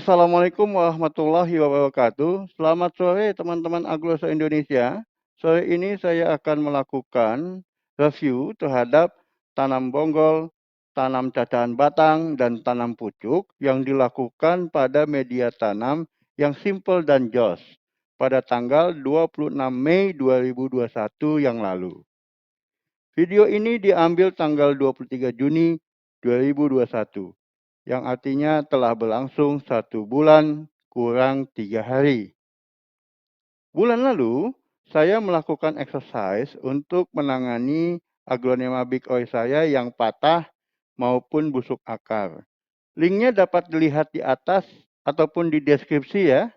Assalamualaikum warahmatullahi wabarakatuh. Selamat sore teman-teman Agro se-Indonesia. Sore ini saya akan melakukan review terhadap tanam bonggol, tanam cacahan batang, dan tanam pucuk yang dilakukan pada media tanam yang simple dan jos pada tanggal 26 Mei 2021 yang lalu. Video ini diambil tanggal 23 Juni 2021. Yang artinya telah berlangsung 1 bulan kurang 3 hari. Bulan lalu, saya melakukan exercise untuk menangani aglonema big oi saya yang patah maupun busuk akar. Linknya dapat dilihat di atas ataupun di deskripsi ya.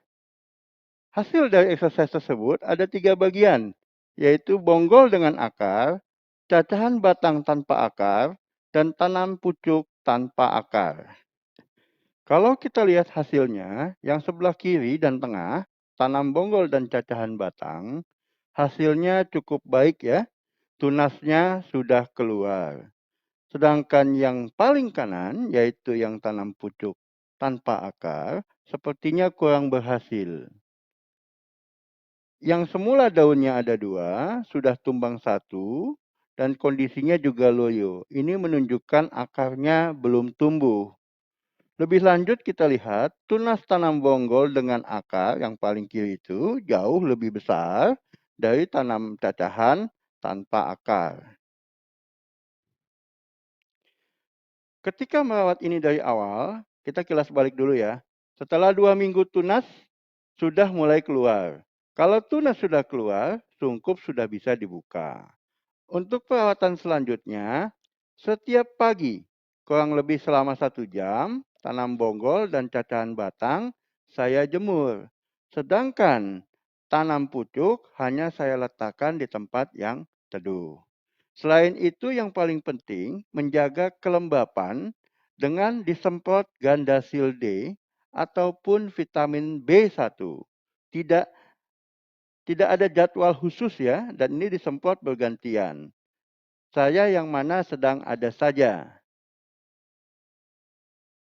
Hasil dari exercise tersebut ada 3 bagian, yaitu bonggol dengan akar, cacahan batang tanpa akar, dan tanam pucuk tanpa akar. Kalau kita lihat hasilnya, yang sebelah kiri dan tengah, tanam bonggol dan cacahan batang, hasilnya cukup baik ya, tunasnya sudah keluar. Sedangkan yang paling kanan, yaitu yang tanam pucuk tanpa akar, sepertinya kurang berhasil. Yang semula daunnya ada 2, sudah tumbang 1, dan kondisinya juga loyo. Ini menunjukkan akarnya belum tumbuh. Lebih lanjut kita lihat tunas tanam bonggol dengan akar yang paling kiri itu jauh lebih besar dari tanam cacahan tanpa akar. Ketika merawat ini dari awal, kita kilas balik dulu ya. Setelah 2 minggu tunas sudah mulai keluar. Kalau tunas sudah keluar, sungkup sudah bisa dibuka. Untuk perawatan selanjutnya, setiap pagi, kurang lebih selama 1 jam, tanam bonggol dan cacahan batang saya jemur. Sedangkan tanam pucuk hanya saya letakkan di tempat yang teduh. Selain itu yang paling penting, menjaga kelembapan dengan disemprot Gandasil D ataupun vitamin B1. Tidak ada jadwal khusus ya, dan ini disemprot bergantian. Saya yang mana sedang ada saja.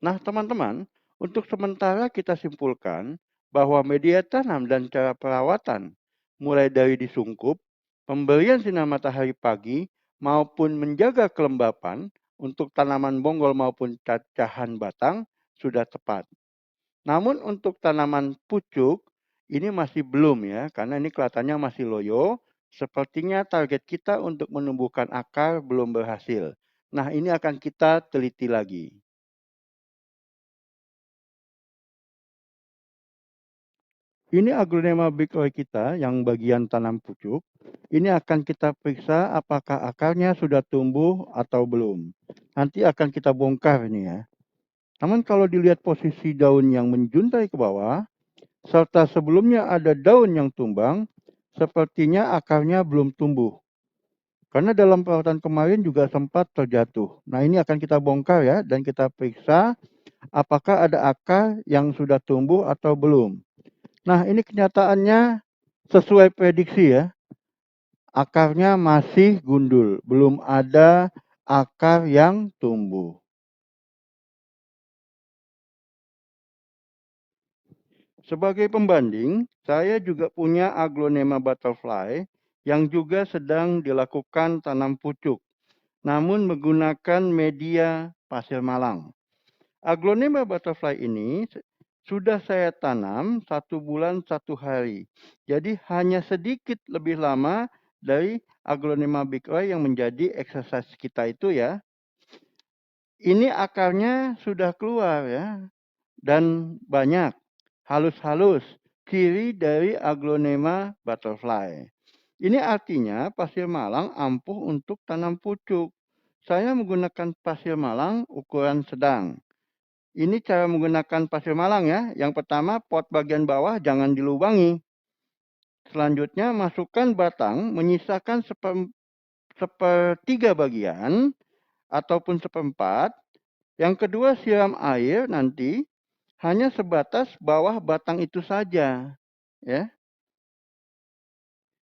Nah, teman-teman, untuk sementara kita simpulkan bahwa media tanam dan cara perawatan, mulai dari disungkup, pemberian sinar matahari pagi, maupun menjaga kelembapan untuk tanaman bonggol maupun cacahan batang sudah tepat. Namun untuk tanaman pucuk, ini masih belum ya, karena ini kelihatannya masih loyo. Sepertinya target kita untuk menumbuhkan akar belum berhasil. Nah, ini akan kita teliti lagi. Ini aglonema big oi kita yang bagian tanam pucuk. Ini akan kita periksa apakah akarnya sudah tumbuh atau belum. Nanti akan kita bongkar ini ya. Namun kalau dilihat posisi daun yang menjuntai ke bawah, serta sebelumnya ada daun yang tumbang, sepertinya akarnya belum tumbuh. Karena dalam perawatan kemarin juga sempat terjatuh. Nah, ini akan kita bongkar ya, dan kita periksa apakah ada akar yang sudah tumbuh atau belum. Nah, ini kenyataannya sesuai prediksi ya. Akarnya masih gundul, belum ada akar yang tumbuh. Sebagai pembanding, saya juga punya aglonema butterfly yang juga sedang dilakukan tanam pucuk, namun menggunakan media pasir malang. Aglonema butterfly ini sudah saya tanam 1 bulan 1 hari. Jadi hanya sedikit lebih lama dari aglonema big oi yang menjadi exercise kita itu ya. Ini akarnya sudah keluar ya, dan banyak, halus-halus, ciri dari aglonema butterfly. Ini artinya pasir malang ampuh untuk tanam pucuk. Saya menggunakan pasir malang ukuran sedang. Ini cara menggunakan pasir malang ya. Yang pertama, pot bagian bawah jangan dilubangi. Selanjutnya, masukkan batang menyisakan sepertiga bagian ataupun seperempat. Yang kedua, siram air nanti hanya sebatas bawah batang itu saja. Ya.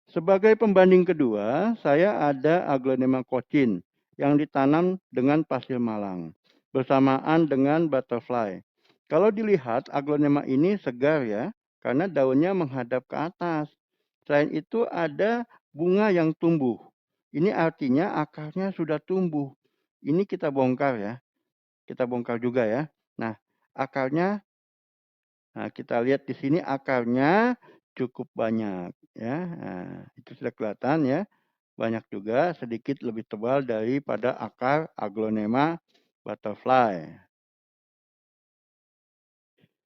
Sebagai pembanding kedua, saya ada aglonema cochin yang ditanam dengan pasir malang bersamaan dengan butterfly. Kalau dilihat aglonema ini segar ya, karena daunnya menghadap ke atas. Selain itu ada bunga yang tumbuh. Ini artinya akarnya sudah tumbuh. Ini kita bongkar ya, kita bongkar juga ya. Nah, akarnya, nah kita lihat di sini akarnya cukup banyak ya. Nah, itu sudah kelihatan ya. Banyak juga, sedikit lebih tebal daripada akar aglonema butterfly.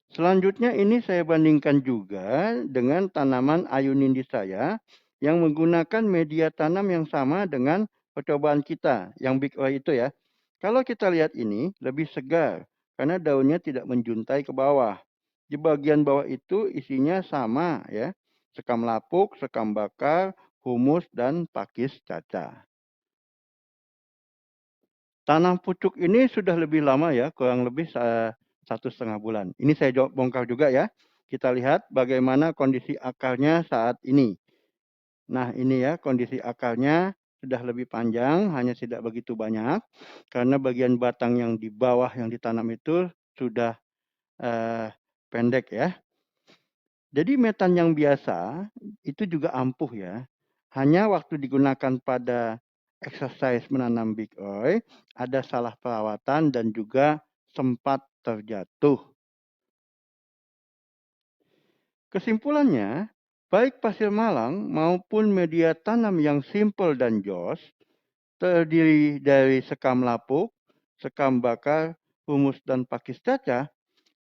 Selanjutnya ini saya bandingkan juga dengan tanaman ayunindiz saya yang menggunakan media tanam yang sama dengan percobaan kita, yang Big Oi itu ya. Kalau kita lihat ini lebih segar karena daunnya tidak menjuntai ke bawah. Di bagian bawah itu isinya sama ya, sekam lapuk, sekam bakar, humus, dan pakis caca. Tanam pucuk ini sudah lebih lama ya, kurang lebih 1,5 bulan. Ini saya bongkar juga ya. Kita lihat bagaimana kondisi akarnya saat ini. Nah ini ya kondisi akarnya sudah lebih panjang, hanya tidak begitu banyak. Karena bagian batang yang di bawah yang ditanam itu sudah pendek ya. Jadi metan yang biasa itu juga ampuh ya. Hanya waktu digunakan pada exercise menanam Big Oi, ada salah perawatan dan juga sempat terjatuh. Kesimpulannya, baik pasir malang maupun media tanam yang simple dan jos, terdiri dari sekam lapuk, sekam bakar, humus, dan pakis caca,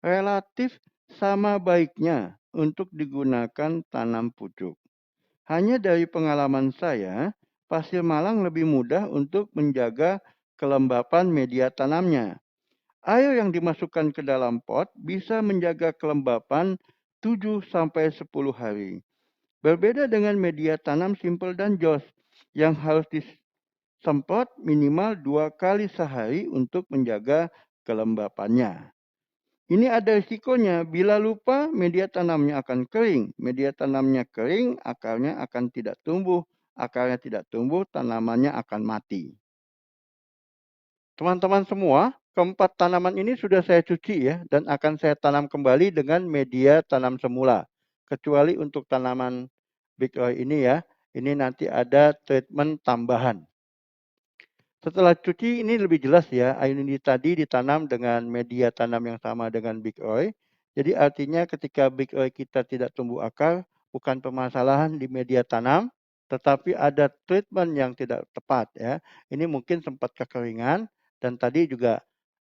relatif sama baiknya untuk digunakan tanam pucuk. Hanya dari pengalaman saya, pasir malang lebih mudah untuk menjaga kelembapan media tanamnya. Air yang dimasukkan ke dalam pot bisa menjaga kelembapan 7-10 hari. Berbeda dengan media tanam simpel dan jos yang harus disemprot minimal 2 kali sehari untuk menjaga kelembapannya. Ini ada risikonya, bila lupa media tanamnya akan kering. Media tanamnya kering, akarnya akan tidak tumbuh. Akarnya tidak tumbuh, tanamannya akan mati. Teman-teman semua, keempat tanaman ini sudah saya cuci ya, dan akan saya tanam kembali dengan media tanam semula. Kecuali untuk tanaman Big Oi ini ya, ini nanti ada treatment tambahan. Setelah cuci ini lebih jelas ya, ayunindiz tadi ditanam dengan media tanam yang sama dengan Big Oi. Jadi artinya ketika Big Oi kita tidak tumbuh akar, bukan permasalahan di media tanam, tetapi ada treatment yang tidak tepat ya. Ini mungkin sempat kekeringan dan tadi juga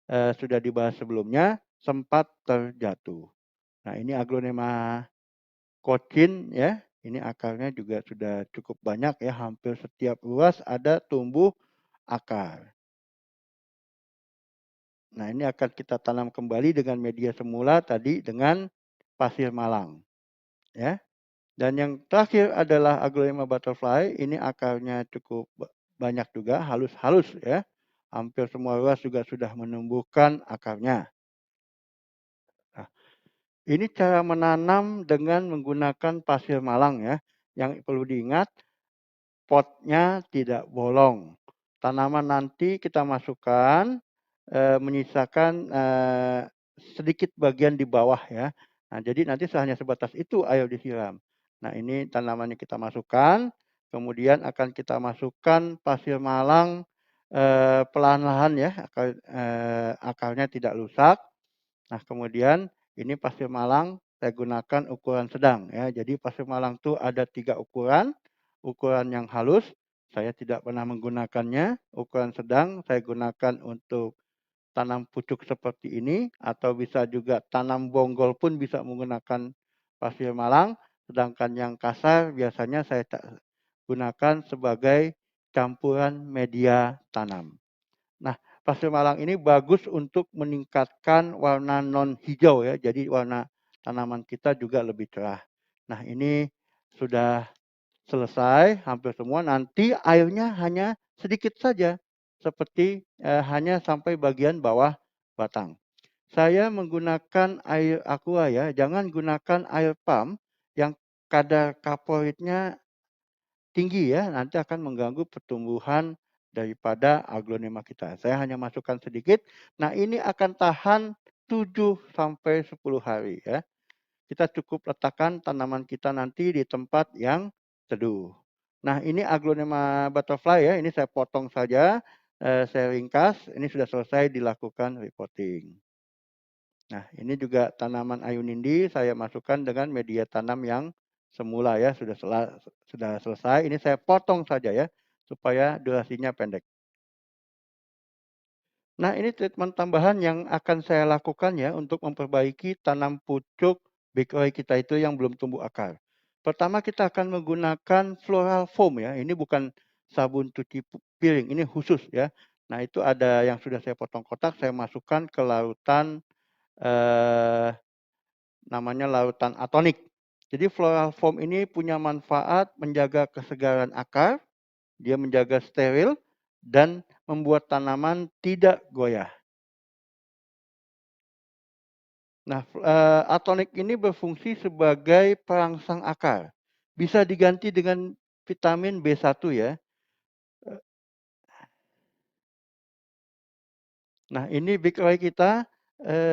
sudah dibahas sebelumnya, sempat terjatuh. Nah ini aglonema cochin ya, ini akarnya juga sudah cukup banyak ya, hampir setiap ruas ada tumbuh akar. Nah, ini akan kita tanam kembali dengan media semula tadi dengan pasir malang, ya. Dan yang terakhir adalah aglonema butterfly, ini akarnya cukup banyak juga, halus-halus ya. Hampir semua ruas juga sudah menumbuhkan akarnya. Nah, ini cara menanam dengan menggunakan pasir malang ya. Yang perlu diingat, potnya tidak bolong. Tanaman nanti kita masukkan, menyisakan sedikit bagian di bawah ya. Nah, jadi nanti hanya sebatas itu air disiram. Nah, ini tanamannya kita masukkan, kemudian akan kita masukkan pasir malang pelan-lahan ya, akarnya tidak rusak. Nah, kemudian ini pasir malang saya gunakan ukuran sedang ya. Jadi pasir malang itu ada 3 ukuran. Ukuran yang halus saya tidak pernah menggunakannya. Ukuran sedang saya gunakan untuk tanam pucuk seperti ini atau bisa juga tanam bonggol pun bisa menggunakan pasir malang. Sedangkan yang kasar biasanya saya gunakan sebagai campuran media tanam. Nah, pasir malang ini bagus untuk meningkatkan warna non hijau ya. Jadi warna tanaman kita juga lebih cerah. Nah, ini sudah selesai hampir semua. Nanti airnya hanya sedikit saja. Seperti hanya sampai bagian bawah batang. Saya menggunakan air aqua ya. Jangan gunakan air pump yang kadar kaporitnya tinggi ya, nanti akan mengganggu pertumbuhan daripada aglonema kita. Saya hanya masukkan sedikit. Nah, ini akan tahan 7 sampai 10 hari ya. Kita cukup letakkan tanaman kita nanti di tempat yang teduh. Nah, ini Aglonema butterfly ya, ini saya potong saja, saya ringkas, ini sudah selesai dilakukan repotting. Nah, ini juga tanaman ayunindi saya masukkan dengan media tanam yang semula ya, sudah selesai. Ini saya potong saja ya, supaya durasinya pendek. Nah, ini treatment tambahan yang akan saya lakukan ya untuk memperbaiki tanam pucuk bakery kita itu yang belum tumbuh akar. Pertama kita akan menggunakan floral foam ya. Ini bukan sabun cuci piring, ini khusus ya. Nah, itu ada yang sudah saya potong kotak, saya masukkan ke lautan eh, namanya lautan atonik. Jadi floral foam ini punya manfaat menjaga kesegaran akar, dia menjaga steril dan membuat tanaman tidak goyah. Nah, atonik ini berfungsi sebagai perangsang akar. Bisa diganti dengan vitamin B1 ya. Nah, ini big eye kita,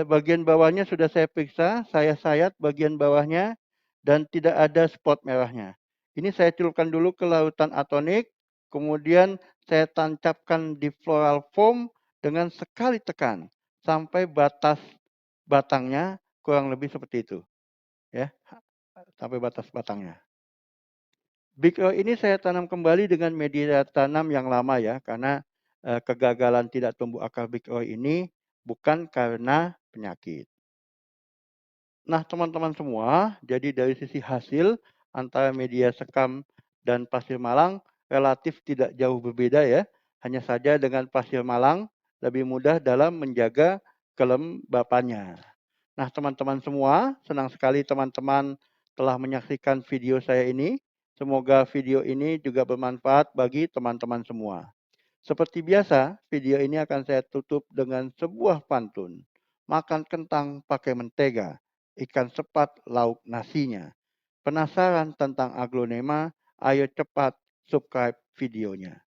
bagian bawahnya sudah saya periksa, saya sayat bagian bawahnya dan tidak ada spot merahnya. Ini saya celupkan dulu ke lautan atonik, kemudian saya tancapkan di floral foam dengan sekali tekan sampai batas batangnya kurang lebih seperti itu, ya, sampai batas batangnya. Big Roy ini saya tanam kembali dengan media tanam yang lama ya, karena kegagalan tidak tumbuh akar Big Roy ini bukan karena penyakit. Nah, teman-teman semua, jadi dari sisi hasil antara media sekam dan pasir malang relatif tidak jauh berbeda ya. Hanya saja dengan pasir malang lebih mudah dalam menjaga kelembapannya. Nah, teman-teman semua, senang sekali teman-teman telah menyaksikan video saya ini. Semoga video ini juga bermanfaat bagi teman-teman semua. Seperti biasa, video ini akan saya tutup dengan sebuah pantun. Makan kentang pakai mentega, ikan sepat lauk nasinya. Penasaran tentang aglonema? Ayo cepat subscribe videonya.